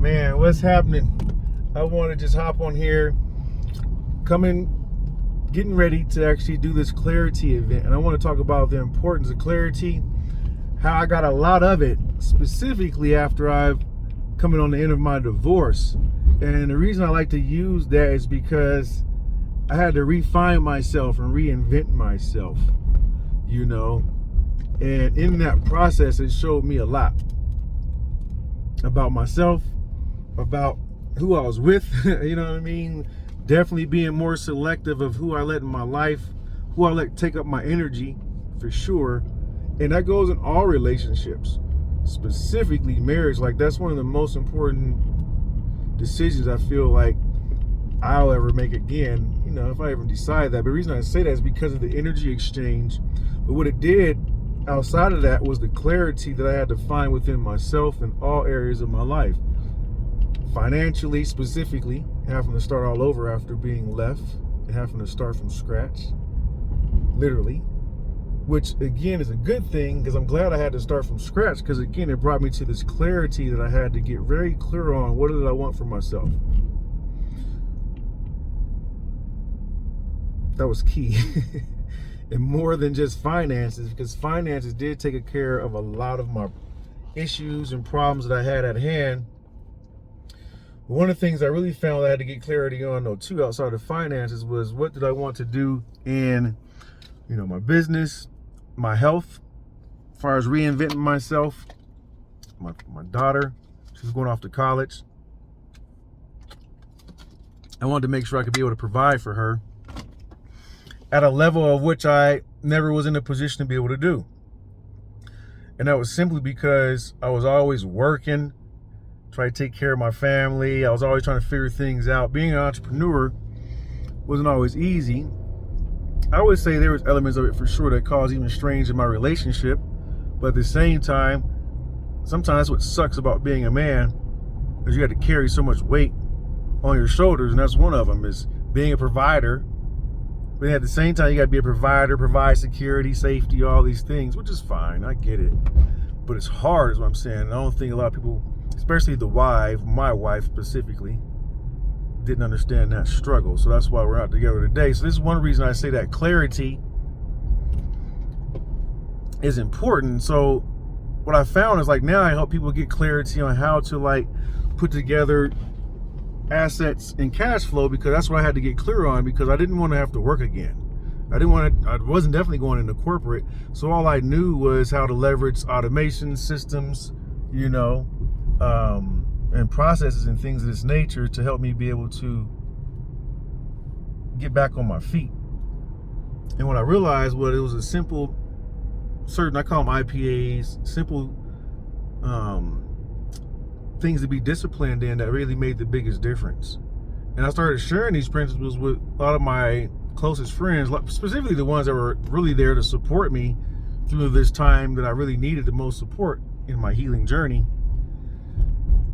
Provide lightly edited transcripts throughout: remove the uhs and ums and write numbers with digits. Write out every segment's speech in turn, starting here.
man, what's happening? I want to just hop on here, getting ready to actually do this clarity event. And I want to talk about the importance of clarity, how I got a lot of it, specifically after I've coming on the end of my divorce. And the reason I like to use that is because I had to refine myself and reinvent myself, and in that process, it showed me a lot about myself, about who I was with, you know what I mean? Definitely being more selective of who I let in my life, who I let take up my energy, for sure. And that goes in all relationships, specifically marriage. Like, that's one of the most important decisions I feel like I'll ever make again, if I ever decide that. But the reason I say that is because of the energy exchange. But what it did outside of that was the clarity that I had to find within myself in all areas of my life. Financially, specifically, having to start all over after being left and having to start from scratch, literally, which again is a good thing, because I'm glad I had to start from scratch, because again, it brought me to this clarity that I had to get very clear on what did I want for myself. That was key. And more than just finances, because finances did take care of a lot of my issues and problems that I had at hand. But one of the things I really found I had to get clarity on, though, too, outside of finances, was what did I want to do in, my business, my health, as far as reinventing myself. My daughter, she's going off to college. I wanted to make sure I could be able to provide for her at a level of which I never was in a position to be able to do. And that was simply because I was always working, trying to take care of my family. I was always trying to figure things out. Being an entrepreneur wasn't always easy. I would say there was elements of it for sure that caused even strains in my relationship. But at the same time, sometimes that's what sucks about being a man, is you had to carry so much weight on your shoulders. And that's one of them, is being a provider. But at the same time, you got to be a provider, provide security, safety, all these things, which is fine. I get it. But it's hard, is what I'm saying. I don't think a lot of people, especially my wife specifically, didn't understand that struggle. So that's why we're out together today. So this is one reason I say that clarity is important. So what I found is, like, now I help people get clarity on how to, like, put together assets and cash flow, because that's what I had to get clear on, because I didn't want to have to work again. I wasn't definitely going into corporate. So all I knew was how to leverage automation systems, and processes and things of this nature to help me be able to get back on my feet. And what I realized was it was a simple, I call them IPAs, simple things to be disciplined in, that really made the biggest difference. And I started sharing these principles with a lot of my closest friends, specifically the ones that were really there to support me through this time that I really needed the most support in my healing journey.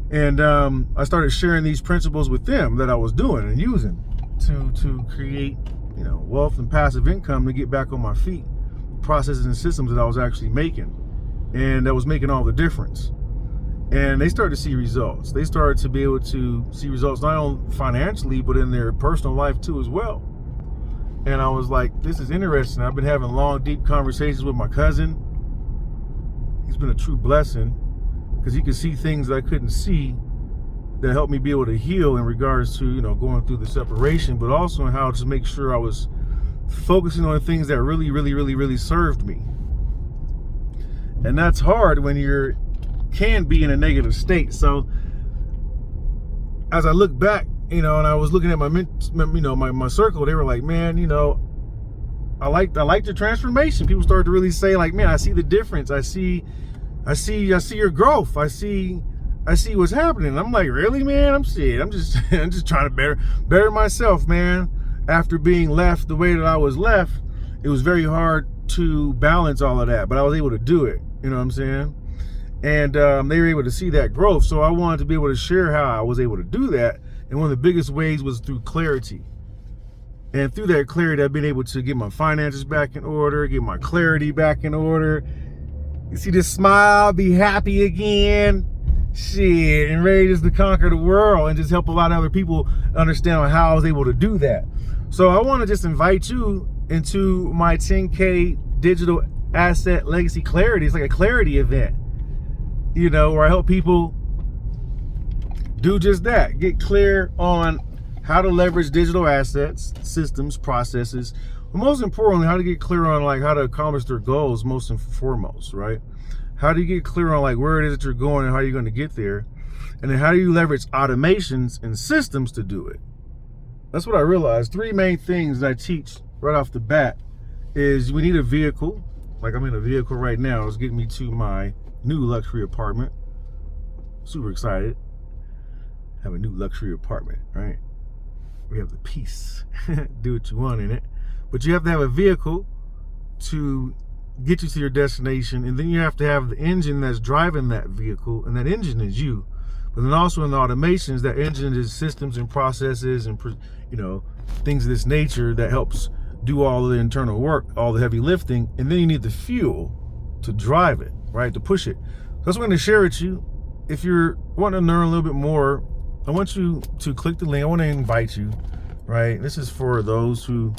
And I started sharing these principles with them that I was doing and using to create, wealth and passive income, to get back on my feet, processes and systems that I was actually making, and that was making all the difference. And they started to see results. They started to be able to see results, not only financially, but in their personal life too as well. And I was like, this is interesting. I've been having long, deep conversations with my cousin. He's been a true blessing, because he could see things that I couldn't see, that helped me be able to heal in regards to, going through the separation, but also in how to make sure I was focusing on things that really, really, really, really served me. And that's hard when can be in a negative state. So as I look back, and I was looking at my circle, they were like, man, I like the transformation. People started to really say, like, man, I see the difference. I see your growth. I see what's happening. And I'm like, really, man? I'm just trying to better myself, man. After being left the way that I was left, it was very hard to balance all of that, but I was able to do it. You know what I'm saying? And they were able to see that growth. So I wanted to be able to share how I was able to do that. And one of the biggest ways was through clarity. And through that clarity, I've been able to get my finances back in order, get my clarity back in order. You see this smile, be happy again. shit, and ready just to conquer the world and just help a lot of other people understand how I was able to do that. So I want to just invite you into my 10K digital asset legacy clarity. It's like a clarity event, you know, where I help people do just that, get clear on how to leverage digital assets, systems, processes, but most importantly, how to get clear on like how to accomplish their goals most and foremost, right? How do you get clear on like where it is that you're going and how you're going to get there? And then how do you leverage automations and systems to do it? That's what I realized. 3 main things that I teach right off the bat is we need a vehicle. Like I'm in a vehicle right now. It's getting me to my new luxury apartment. Super excited. Have a new luxury apartment, right? We have the peace. Do what you want in it. But you have to have a vehicle to get you to your destination, and then you have to have the engine that's driving that vehicle, and that engine is you. But then also in the automations, that engine is systems and processes and, you know, things of this nature that helps do all of the internal work, all the heavy lifting, and then you need the fuel to drive it, right, to push it. So that's what I'm going to share with you. If you're wanting to learn a little bit more, I want you to click the link. I want to invite you, right? This is for those who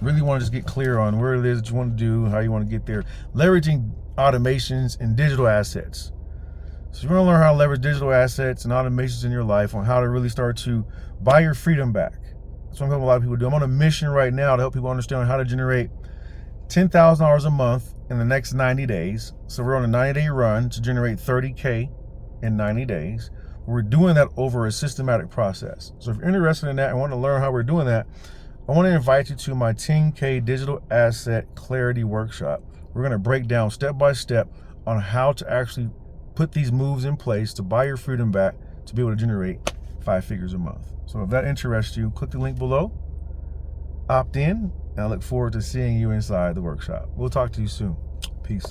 really want to just get clear on where it is that you want to do, how you want to get there, leveraging automations and digital assets. So you want to learn how to leverage digital assets and automations in your life, on how to really start to buy your freedom back. That's what I'm helping a lot of people do. I'm on a mission right now to help people understand how to generate $10,000 a month in the next 90 days. So we're on a 90-day run to generate 30K in 90 days. We're doing that over a systematic process. So if you're interested in that and want to learn how we're doing that, I want to invite you to my 10K Digital Asset Clarity Workshop. We're going to break down step by step on how to actually put these moves in place to buy your freedom back, to be able to generate 5 figures a month. So if that interests you, click the link below, opt in, and I look forward to seeing you inside the workshop. We'll talk to you soon. Peace.